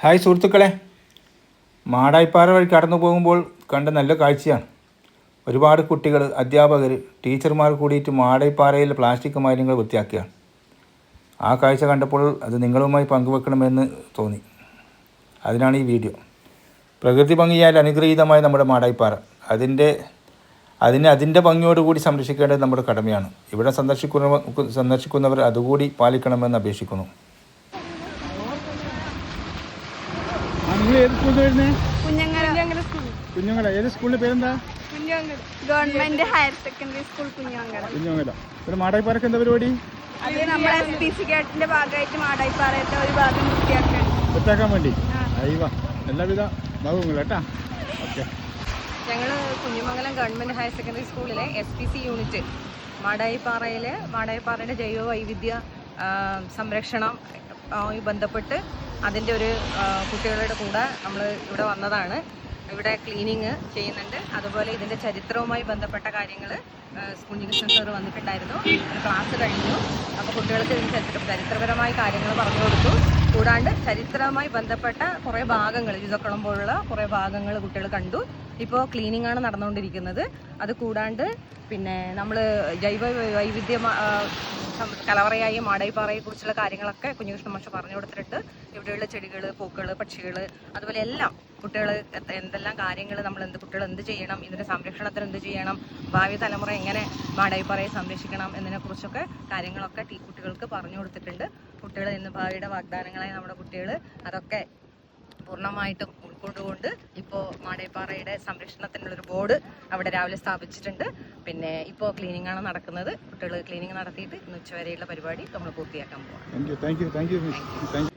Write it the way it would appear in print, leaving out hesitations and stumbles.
Hi സുഹൃത്തുക്കളെ, മാടായിപ്പാറ വഴി കടന്നു പോകുമ്പോൾ കണ്ട നല്ല കാഴ്ചയാണ്. ഒരുപാട് കുട്ടികൾ, അധ്യാപകർ, ടീച്ചർമാർ കൂടിയിട്ട് മാടായിപ്പാറയിൽ പ്ലാസ്റ്റിക് മാലിന്യങ്ങൾ വൃത്തിയാക്കുകയാണ്. ആ കാഴ്ച കണ്ടപ്പോൾ അത് നിങ്ങളുമായി പങ്കുവെക്കണമെന്ന് തോന്നി. അതിനാണ് ഈ വീഡിയോ. പ്രകൃതി ഭംഗിയാൽ അനുഗ്രഹീതമായ നമ്മുടെ മാടായിപ്പാറ, അതിൻ്റെ ഭംഗിയോടുകൂടി സംരക്ഷിക്കേണ്ടത് നമ്മുടെ കടമയാണ്. ഇവിടെ സന്ദർശിക്കുന്നവർ അതുകൂടി പാലിക്കണമെന്ന് അപേക്ഷിക്കുന്നു. നിങ്ങൾ ഏത് സ്കൂളിൽ വരുന്നത്? കുഞ്ഞങ്ങര. ഏത് സ്കൂളിന്റെ പേരെന്താ? Government higher secondary school Kunjangara. ഇവിടെ മാടായിപ്പാറക്ക് എന്താ പരിപാടി? അത് നമ്മുടെ SPC കേട്ടിന്റെ ഭാഗമായിട്ട് മാടായിപ്പാറയുടെ ഒരു ഭാഗം വൃത്തിയാക്കാൻ വേണ്ടി. അയ്യവ, എല്ലാവിധ ഭാഗങ്ങളും കേട്ടാ. ഓക്കെ. ഞങ്ങള് കുഞ്ഞിമംഗലം ഗവൺമെന്റ് ഹയർ സെക്കൻഡറി സ്കൂളിലെ SPC യൂണിറ്റ് മാടായിപ്പാറയുടെ ജൈവ വൈവിധ്യ സംരക്ഷണം ബന്ധപ്പെട്ട് അതിൻ്റെ ഒരു കുട്ടികളുടെ കൂടെ നമ്മൾ ഇവിടെ വന്നതാണ്. ഇവിടെ ക്ലീനിങ് ചെയ്യുന്നുണ്ട്. അതുപോലെ ഇതിൻ്റെ ചരിത്രവുമായി ബന്ധപ്പെട്ട കാര്യങ്ങൾ കുഞ്ഞികൃഷ്ണൻ സാർ വന്നിട്ടുണ്ടായിരുന്നു. ക്ലാസ് കഴിഞ്ഞു. അപ്പോൾ കുട്ടികൾക്ക് ഇതിന് ചരിത്രപരമായ കാര്യങ്ങൾ പറഞ്ഞു കൊടുത്തു. കൂടാണ്ട് ചരിത്രവുമായി ബന്ധപ്പെട്ട കുറേ ഭാഗങ്ങൾ, യുദ്ധക്കളം പോലുള്ള കുറേ ഭാഗങ്ങൾ കുട്ടികൾ കണ്ടു. ഇപ്പോൾ ക്ലീനിങ് ആണ് നടന്നുകൊണ്ടിരിക്കുന്നത്. അത് കൂടാണ്ട് പിന്നെ നമ്മൾ ജൈവ വൈവിധ്യ കലവറയായി മാടായിപ്പാറയെക്കുറിച്ചുള്ള കാര്യങ്ങളൊക്കെ കുഞ്ഞികൃഷ്ണൻ മാഷ് പറഞ്ഞു കൊടുത്തിട്ടുണ്ട്. ഇവിടെയുള്ള ചെടികൾ, പൂക്കൾ, പക്ഷികൾ, അതുപോലെ എല്ലാം കുട്ടികൾ എന്തെല്ലാം കാര്യങ്ങൾ കുട്ടികൾ എന്ത് ചെയ്യണം, ഇതിൻ്റെ സംരക്ഷണത്തിന് എന്ത് ചെയ്യണം, ഭാവി തലമുറ എങ്ങനെ മാടായിപ്പാറയെ സംരക്ഷിക്കണം എന്നതിനെക്കുറിച്ചൊക്കെ കാര്യങ്ങളൊക്കെ കുട്ടികൾക്ക് പറഞ്ഞു കൊടുത്തിട്ടുണ്ട്. കുട്ടികൾ ഇന്ന് ഭാവിയുടെ വാഗ്ദാനങ്ങളായി നമ്മുടെ കുട്ടികൾ അതൊക്കെ പൂർണ്ണമായിട്ടും ഉൾക്കൊണ്ടുകൊണ്ട് ഇപ്പോൾ മാടായിപ്പാറയുടെ സംരക്ഷണത്തിനുള്ളൊരു ബോർഡ് അവിടെ രാവിലെ സ്ഥാപിച്ചിട്ടുണ്ട്. പിന്നെ ഇപ്പോൾ ക്ലീനിങ് ആണ് നടക്കുന്നത്. കുട്ടികൾ ക്ലീനിങ് നടത്തിയിട്ട് ഇന്ന് ഉച്ചവരെയുള്ള പരിപാടി നമ്മൾ പൂർത്തിയാക്കാൻ പോകാം. Thank you.